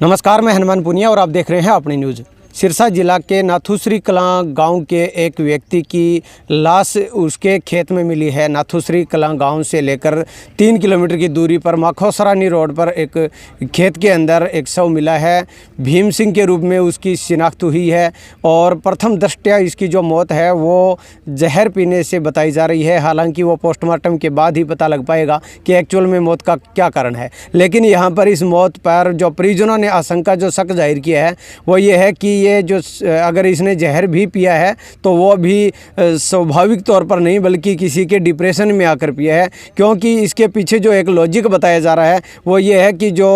नमस्कार, मैं हनुमान पुनिया और आप देख रहे हैं अपनी न्यूज़। सिरसा जिला के नाथुश्री कलां गांव के एक व्यक्ति की लाश उसके खेत में मिली है। नाथुश्री कलां गांव से लेकर 3 किलोमीटर की दूरी पर माखोसरानी रोड पर एक खेत के अंदर एक शव मिला है। भीम सिंह के रूप में उसकी शिनाख्त हुई है और प्रथम दृष्टया इसकी जो मौत है वो जहर पीने से बताई जा रही है। हालांकि वो पोस्टमार्टम के बाद ही पता लग पाएगा कि एक्चुअल में मौत का क्या कारण है। लेकिन यहाँ पर इस मौत पर जो परिजनों ने आशंका जो शक जाहिर किया है वो ये है कि ये जो अगर इसने जहर भी पिया है तो वो भी स्वाभाविक तौर पर नहीं बल्कि किसी के डिप्रेशन में आकर पिया है, क्योंकि इसके पीछे जो एक लॉजिक बताया जा रहा है वो ये है कि जो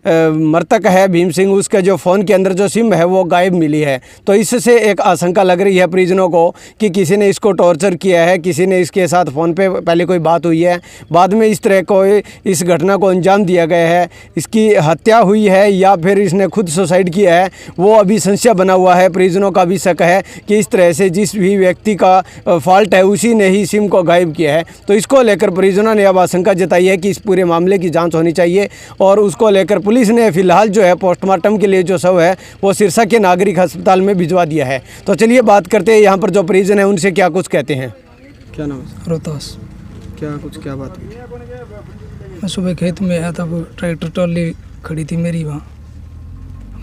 मृतक है भीम सिंह, उसका जो फ़ोन के अंदर जो सिम है वो गायब मिली है। तो इससे एक आशंका लग रही है परिजनों को कि किसी ने इसको टॉर्चर किया है, किसी ने इसके साथ फ़ोन पे पहले कोई बात हुई है, बाद में इस तरह को इस घटना को अंजाम दिया गया है, इसकी हत्या हुई है या फिर इसने खुद सुसाइड किया है, वो अभी संशय बना हुआ है। परिजनों का भी शक है कि इस तरह से जिस भी व्यक्ति का फॉल्ट है उसी ने ही सिम को गायब किया है। तो इसको लेकर परिजनों ने अब आशंका जताई है कि इस पूरे मामले की जांच होनी चाहिए और उसको लेकर पुलिस ने फिलहाल जो है पोस्टमार्टम के लिए जो शव है वो सिरसा के नागरिक अस्पताल में भिजवा दिया है। तो चलिए बात करते हैं यहाँ पर जो परिजन है उनसे क्या कुछ कहते हैं। क्या नाम है? रोहतास। क्या बात हुई? मैं सुबह खेत में आया था, वो ट्रैक्टर ट्रॉली खड़ी थी मेरी, वहाँ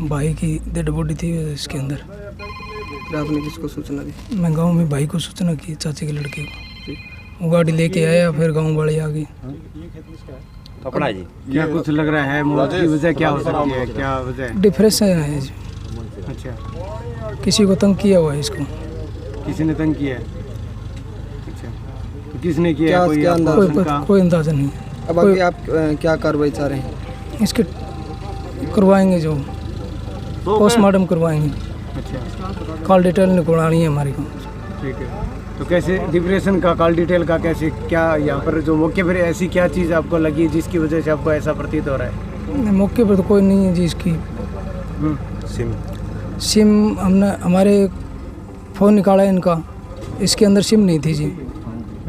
भाई की डेड बॉडी थी इसके अंदर। फिर आपने किसको सूचना दी? मैं गांव में भाई को सूचना की, चाचे के लड़के को। वो गाड़ी लेके आया, फिर गांव वाले आ गए। कपड़ा जी क्या कुछ लग रहा है मौत की वजह क्या हो सकती है? क्या वजह? डिप्रेशन है जी। अच्छा, किसी को तंग किया हुआ है इसको। किसी ने तंग किया है? अच्छा, तो किसने किया? कोई अंदाजा नहीं। अब आगे आप क्या कार्रवाई चाह रहे हैं? इसके करवाएंगे, जो पोस्टमार्टम करवाएंगे। अच्छा, कॉल डिटेल निकलवानी है हमारी को। ठीक है। तो कैसे डिप्रेशन का कॉल डिटेल का कैसे क्या यहाँ पर जो मौके पर ऐसी क्या चीज़ आपको लगी जिसकी वजह से आपको ऐसा प्रतीत हो रहा है? मौके पर तो कोई नहीं है जी। इसकी सिम हमने हमारे फ़ोन निकाला इनका, इसके अंदर सिम नहीं थी जी।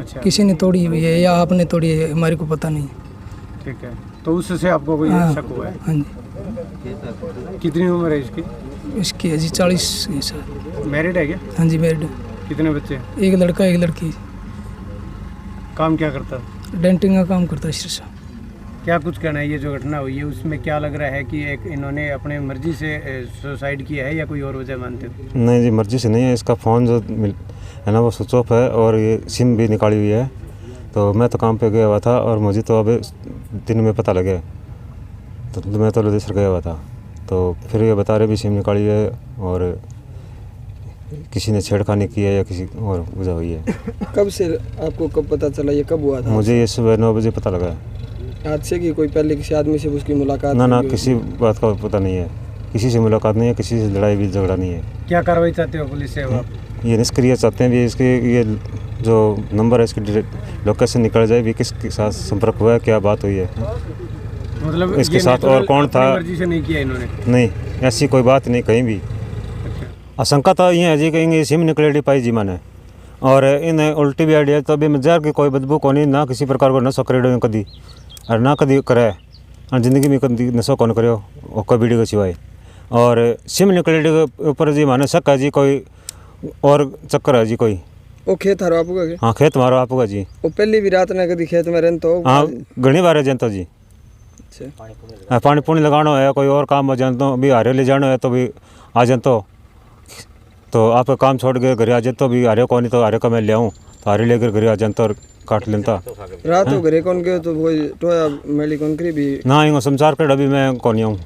अच्छा, किसी ने तोड़ी हुई है या आपने तोड़ी है, हमारे को पता नहीं। ठीक है। तो उससे आपको कोई शक हुआ है? हाँ जी। कितनी उम्र है इसकी? इसकी है जी 40 साल। मैरिड है क्या? हाँ जी, मैरिड। कितने बच्चे? एक लड़का एक लड़की। काम क्या करता है? डेंटिंग का काम करता है सिरसा। क्या कुछ कहना है? ये जो घटना हुई है उसमें क्या लग रहा है कि एक इन्होंने अपने मर्जी से सुसाइड किया है या कोई और वजह मानते हो? नहीं जी, मर्जी से नहीं है। इसका फ़ोन जो है ना वो स्विच ऑफ है और ये सिम भी निकाली हुई है। तो मैं तो काम पे गया हुआ था और मुझे तो अब दिन में पता लगे, तो मैं तो लुधियाना गया हुआ था। तो फिर ये बता रहे भी सिम निकाली है और किसी ने छेड़खानी की है या किसी और वजह हुई है। कब से आपको कब पता चला? ये कब हुआ था? मुझे ये सुबह 9 बजे पता लगा। हादसे की कोई पहले किसी आदमी से उसकी मुलाकात? ना, किसी बात का पता नहीं है। किसी से मुलाकात नहीं है, किसी से लड़ाई भी झगड़ा नहीं है। क्या कार्रवाई चाहते हो पुलिस से अब आप? ये निष्क्रिय चाहते हैं भी इसके ये जो नंबर है इसकी लोकेशन निकल जाए भी किसके साथ संपर्क हुआ है, क्या बात हुई है, मतलब इसके साथ और कौन था। मर्जी से नहीं किया इन्होंने? नहीं, ऐसी कोई बात नहीं कहीं भी। आशंका तो ये है जी कि सिम निकलेडी पाई जी मैंने और इन्हें उल्टी भी आइडिया तो अभी जहर की कोई बदबू को नहीं, ना किसी प्रकार को नशो करेडो कदी और ना कदी करे और ज़िंदगी में कभी नशो कौन करो कोई वीडियो के सिवाय। और सिम निकलेडी के ऊपर जी माने शक है जी, कोई और चक्कर है जी कोई। वो खेत हारो आपका क्या? हाँ, खेत मारो आपका जी। वो पहली भी रात ने कभी खेत में रहन तो? हाँ, घनी बार जनता जी। अच्छा, पानी पुणी लगाना है, कोई और काम हो जाए तो भी हारे ले जाना है तो भी आ जाए तो आप काम छोड़ के घर आ जाए तो भी हारे को नहीं तो हारे का मैं ले आऊँ तो हारे लेकर घर आ जाए तो काट लेता। रात को घरे कौन गए तो वो टोया मेली कौन करी भी ना इंगो संसार कर अभी मैं कौन आऊँ।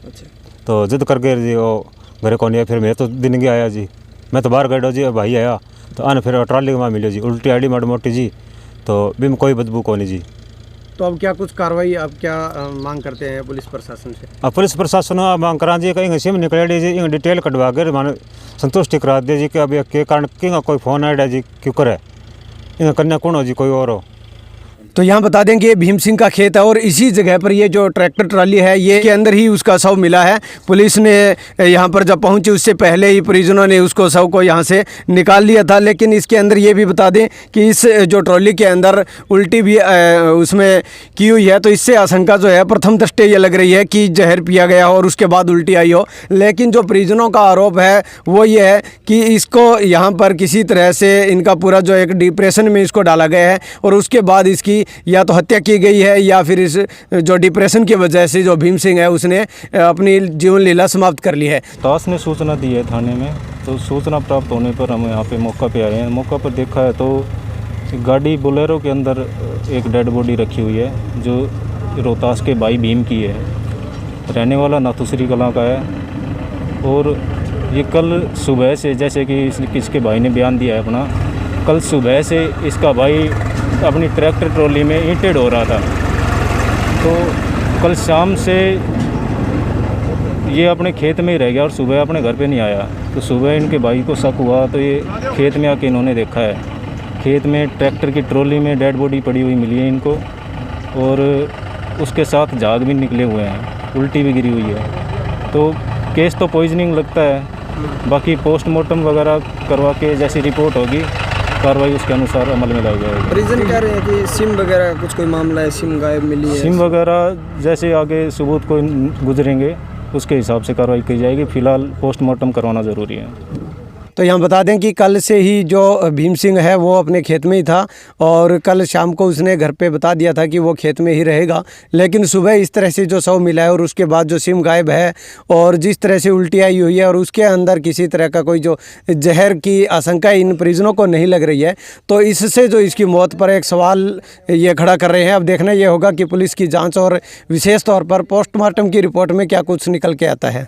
अच्छा, तो जिद करके जी वो घरे कौन आया। फिर मैं तो दिन गया आया जी, मैं तो बाहर गया जी, भाई आया तो आने फिर ट्रॉली में मिले जी, उल्टी आड़ी माड़ी मोटी जी, तो भी कोई बदबू को नहीं जी। तो अब क्या कुछ कार्रवाई आप क्या मांग करते हैं पुलिस प्रशासन से? अब पुलिस प्रशासन मांग करा जी कहीं सिम निकले जी, इन डिटेल कटवा कर माने संतुष्टि करा दे जी कि अब के कारण कि कोई फ़ोन आया जी क्यों करे इन कन्या कौन हो जी, कोई और हो। तो यहाँ बता दें कि ये भीम सिंह का खेत है और इसी जगह पर ये जो ट्रैक्टर ट्राली है ये के अंदर ही उसका शव मिला है। पुलिस ने यहाँ पर जब पहुँची उससे पहले ही परिजनों ने उसको शव को यहाँ से निकाल लिया था। लेकिन इसके अंदर ये भी बता दें कि इस जो ट्रॉली के अंदर उल्टी भी उसमें की हुई है। तो इससे आशंका जो है प्रथम दृष्टया ये लग रही है कि जहर पिया गया हो और उसके बाद उल्टी आई हो। लेकिन जो परिजनों का आरोप है वो ये है कि इसको यहाँ पर किसी तरह से इनका पूरा जो एक डिप्रेशन में इसको डाला गया है और उसके बाद इसकी या तो हत्या की गई है या फिर इस जो डिप्रेशन की वजह से जो भीम सिंह है उसने अपनी जीवन लीला समाप्त कर ली है। दास ने सूचना दी है थाने में, तो सूचना प्राप्त होने पर हम यहाँ पे मौका पे आए हैं। मौका पर देखा है तो गाड़ी बोलेरो के अंदर एक डेड बॉडी रखी हुई है जो रोहतास के भाई भीम की है, रहने वाला नाथुश्री कलां का है। और ये कल सुबह से, जैसे कि इसके भाई ने बयान दिया है अपना, कल सुबह से इसका भाई अपनी ट्रैक्टर ट्रॉली में ईंटें ढो रहा था। तो कल शाम से ये अपने खेत में ही रह गया और सुबह अपने घर पे नहीं आया। तो सुबह इनके भाई को शक हुआ तो ये खेत में आके इन्होंने देखा है, खेत में ट्रैक्टर की ट्रॉली में डेड बॉडी पड़ी हुई मिली है इनको और उसके साथ झाग भी निकले हुए हैं, उल्टी भी गिरी हुई है। तो केस तो पॉइजनिंग लगता है, बाकी पोस्टमार्टम वगैरह करवा के जैसी रिपोर्ट होगी कार्रवाई उसके अनुसार अमल में लाई जाएगी। रीजन कह रहे हैं कि सिम वगैरह कुछ कोई मामला है, सिम गायब मिली है। सिम वगैरह जैसे आगे सबूत को गुजरेंगे उसके हिसाब से कार्रवाई की जाएगी। फिलहाल पोस्टमार्टम करवाना ज़रूरी है। तो यहाँ बता दें कि कल से ही जो भीम सिंह है वो अपने खेत में ही था और कल शाम को उसने घर पे बता दिया था कि वो खेत में ही रहेगा। लेकिन सुबह इस तरह से जो शव मिला है और उसके बाद जो सिम गायब है और जिस तरह से उल्टी आई हुई है और उसके अंदर किसी तरह का कोई जो जहर की आशंका इन परिजनों को नहीं लग रही है, तो इससे जो इसकी मौत पर एक सवाल ये खड़ा कर रहे हैं। अब देखना ये होगा कि पुलिस की जाँच और विशेष तौर पर पोस्टमार्टम की रिपोर्ट में क्या कुछ निकल के आता है।